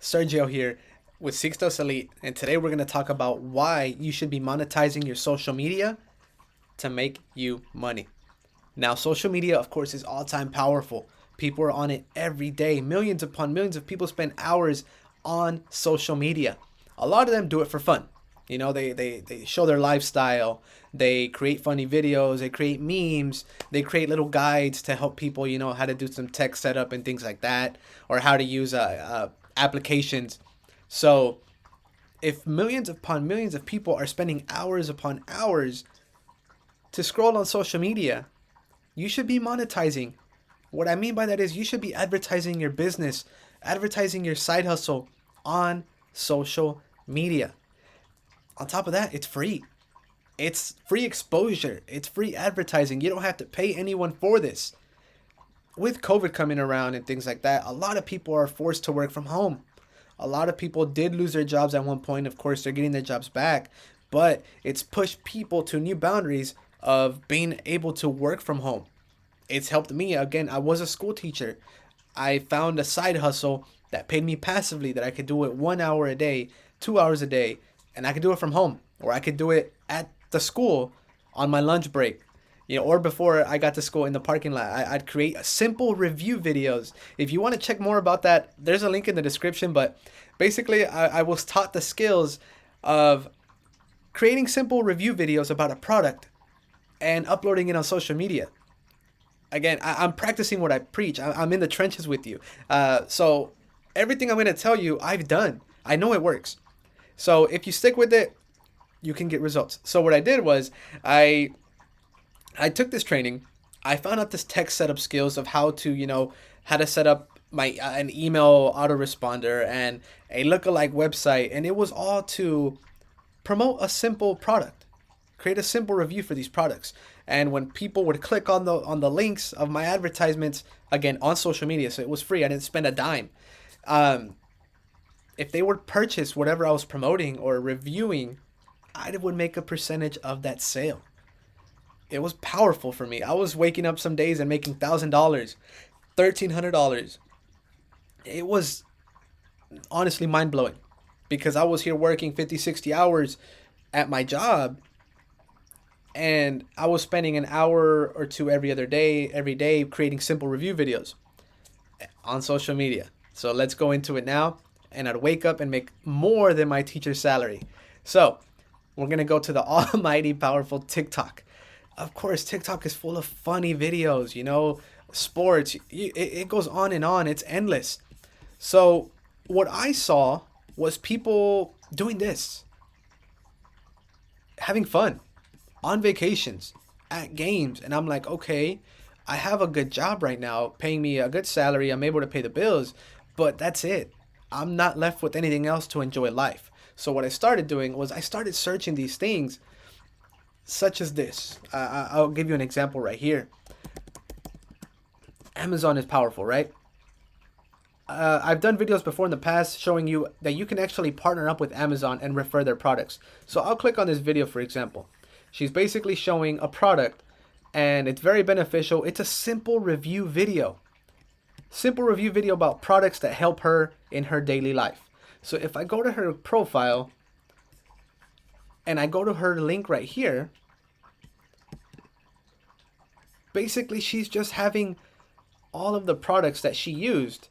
Sergio here with Sixtos Elite, and today we're going to talk about why you should be monetizing your social media to make you money. Now, social media, of course, is all time powerful. People are on it every day. Millions upon millions of people spend hours on social media. A lot of them do it for fun. They show their lifestyle. They create funny videos. They create memes. They create little guides to help people, how to do some tech setup and things like that, or how to use applications. So, if millions upon millions of people are spending hours upon hours to scroll on social media, you should be monetizing. What I mean by that is you should be advertising your business, advertising your side hustle on social media. On top of that, it's free. It's free exposure. It's free advertising. You don't have to pay anyone for this. With COVID coming around and things like that, a lot of people are forced to work from home. A lot of people did lose their jobs at one point. Of course, they're getting their jobs back, but it's pushed people to new boundaries of being able to work from home. It's helped me. Again, I was a school teacher. I found a side hustle that paid me passively that I could do it 1 hour a day, 2 hours a day, and I could do it from home, or I could do it at the school on my lunch break. Or before I got to school in the parking lot, I'd create simple review videos. If you want to check more about that, there's a link in the description. But basically, I was taught the skills of creating simple review videos about a product and uploading it on social media. Again, I'm practicing what I preach. I'm in the trenches with you. So everything I'm going to tell you, I've done. I know it works. So if you stick with it, you can get results. So what I did was I took this training. I found out this tech setup skills of how to, how to set up my an email autoresponder and a lookalike website, and it was all to promote a simple product, create a simple review for these products. And when people would click on the links of my advertisements, again on social media, so it was free. I didn't spend a dime. If they would purchase whatever I was promoting or reviewing, I would make a percentage of that sale. It was powerful for me. I was waking up some days and making $1,000, $1,300. It was honestly mind blowing because I was here working 50, 60 hours at my job, and I was spending an hour or two every day, creating simple review videos on social media. So let's go into it now. And I'd wake up and make more than my teacher's salary. So we're going to go to the almighty powerful TikTok. Of course, TikTok is full of funny videos, sports. It goes on and on. It's endless. So what I saw was people doing this, having fun on vacations, at games. And I'm like, okay, I have a good job right now, paying me a good salary. I'm able to pay the bills, but that's it. I'm not left with anything else to enjoy life. So what I started doing was I started searching these things such as this. I'll give you an example right here. Amazon is powerful, right? I've done videos before in the past showing you that you can actually partner up with Amazon and refer their products. So I'll click on this video, for example. She's basically showing a product and it's very beneficial. It's a simple review video. Simple review video about products that help her in her daily life. So if I go to her profile and I go to her link right here, basically she's just having all of the products that she used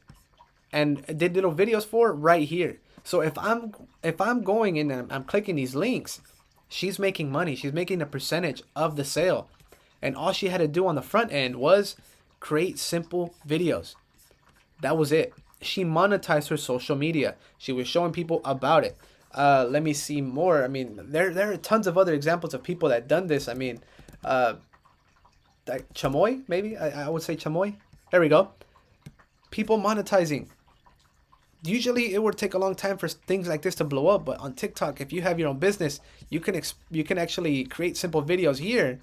and did little videos for right here. So if I'm going in and I'm clicking these links, she's making money. She's making a percentage of the sale. And all she had to do on the front end was create simple videos. That was it. She monetized her social media. She was showing people about it. Let me see more. I mean, there are tons of other examples of people that done this. I mean, like Chamoy, maybe? I would say Chamoy. There we go. People monetizing. Usually it would take a long time for things like this to blow up, but on TikTok, if you have your own business, you can actually create simple videos here.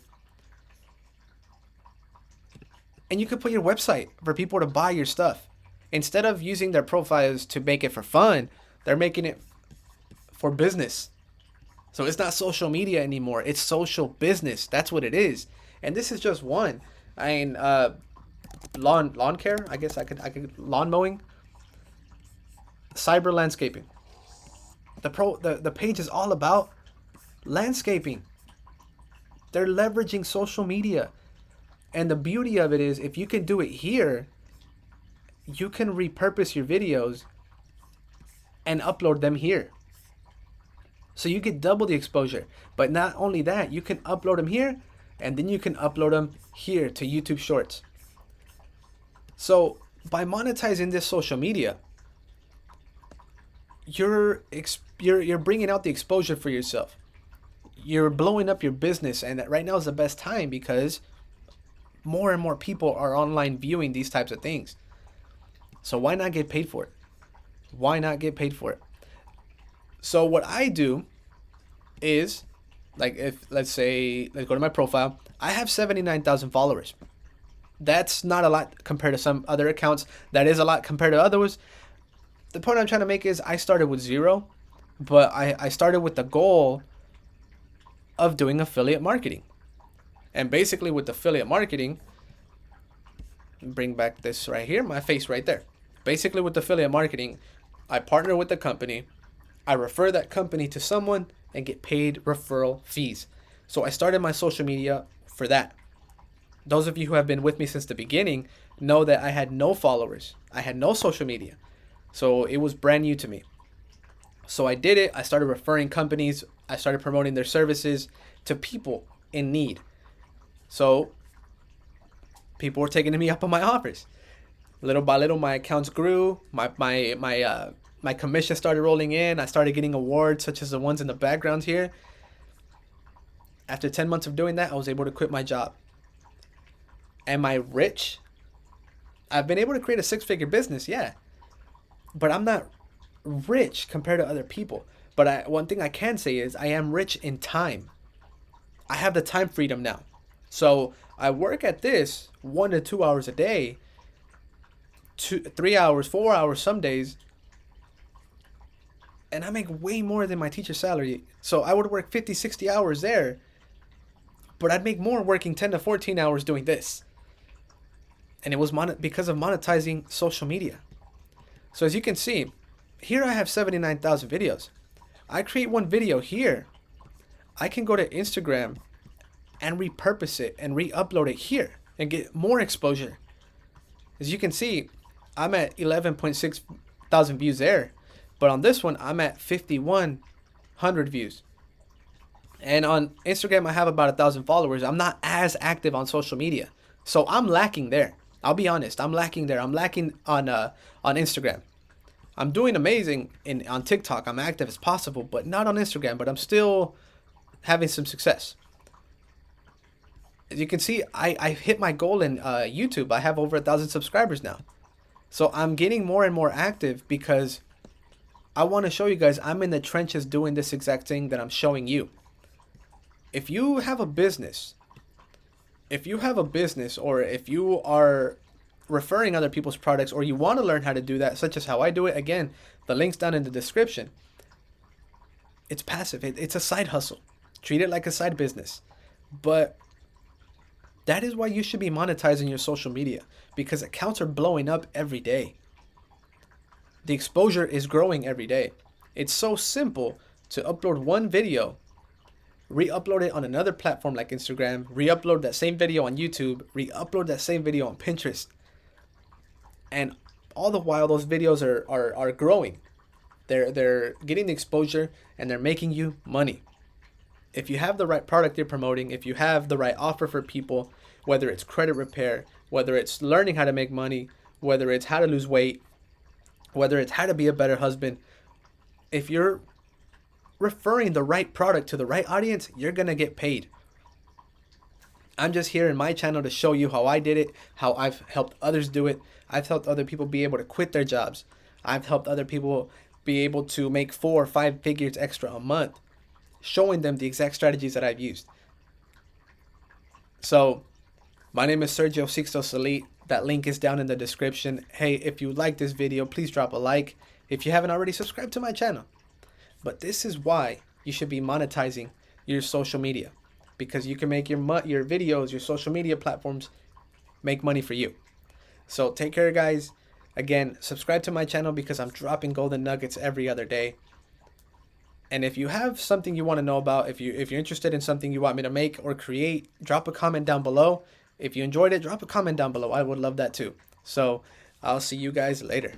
And you could put your website for people to buy your stuff. Instead of using their profiles to make it for fun, they're making it for business. So it's not social media anymore. It's social business. That's what it is. And this is just one. I mean, lawn care. I guess I could lawn mowing. cyber landscaping. The page is all about landscaping. They're leveraging social media. And the beauty of it is, if you can do it here, you can repurpose your videos and upload them here. So you get double the exposure. But not only that, you can upload them here, and then you can upload them here to YouTube Shorts. So by monetizing this social media, you're bringing out the exposure for yourself. You're blowing up your business, and right now is the best time because more and more people are online viewing these types of things. So why not get paid for it? Why not get paid for it? So what I do is, like, if let's go to my profile, I have 79,000 followers. That's not a lot compared to some other accounts. That is a lot compared to others. The point I'm trying to make is I started with 0, but I started with the goal of doing affiliate marketing. And basically with affiliate marketing, bring back this right here, my face right there. Basically with affiliate marketing, I partner with the company, I refer that company to someone and get paid referral fees. So I started my social media for that. Those of you who have been with me since the beginning know that I had no followers. I had no social media. So it was brand new to me. So I did it. I started referring companies. I started promoting their services to people in need. So people were taking me up on my offers. Little by little, my accounts grew. My commission started rolling in. I started getting awards such as the ones in the background here. After 10 months of doing that, I was able to quit my job. Am I rich? I've been able to create a 6-figure business, yeah. But I'm not rich compared to other people. But one thing I can say is I am rich in time. I have the time freedom now. So I work at this 1 to 2 hours a day, 3 hours, 4 hours some days, and I make way more than my teacher's salary. So I would work 50, 60 hours there, but I'd make more working 10 to 14 hours doing this. And it was because of monetizing social media. So as you can see, here I have 79,000 videos. I create one video here. I can go to Instagram and repurpose it and re-upload it here and get more exposure. As you can see, I'm at 11.6 thousand views there. But on this one, I'm at 5,100 views. And on Instagram, I have about 1,000 followers. I'm not as active on social media. So I'm lacking there. I'll be honest. I'm lacking there. I'm lacking on Instagram. I'm doing amazing on TikTok. I'm active as possible, but not on Instagram. But I'm still having some success. As you can see, I hit my goal in YouTube. I have over 1,000 subscribers now. So I'm getting more and more active because I want to show you guys I'm in the trenches doing this exact thing that I'm showing you. If you have a business, or if you are referring other people's products, or you want to learn how to do that, such as how I do it, again, the link's down in the description. It's passive. It's a side hustle. Treat it like a side business. But that is why you should be monetizing your social media, because accounts are blowing up every day. The exposure is growing every day. It's so simple to upload one video, re-upload it on another platform like Instagram, re-upload that same video on YouTube, re-upload that same video on Pinterest. And all the while those videos are growing. They're getting the exposure and they're making you money. If you have the right product you're promoting, if you have the right offer for people, whether it's credit repair, whether it's learning how to make money, whether it's how to lose weight, whether it's how to be a better husband, if you're referring the right product to the right audience, you're going to get paid. I'm just here in my channel to show you how I did it, how I've helped others do it. I've helped other people be able to quit their jobs. I've helped other people be able to make 4 or 5 figures extra a month, showing them the exact strategies that I've used. So my name is Sergio Sixtos Elite. That link is down in the description. Hey, if you like this video, please drop a like. If you haven't already, subscribe to my channel. But this is why you should be monetizing your social media, because you can make your videos, your social media platforms make money for you. So take care, guys. Again, subscribe to my channel because I'm dropping golden nuggets every other day. And if you have something you want to know about, if you're interested in something you want me to make or create, drop a comment down below. If you enjoyed it, drop a comment down below. I would love that too. So I'll see you guys later.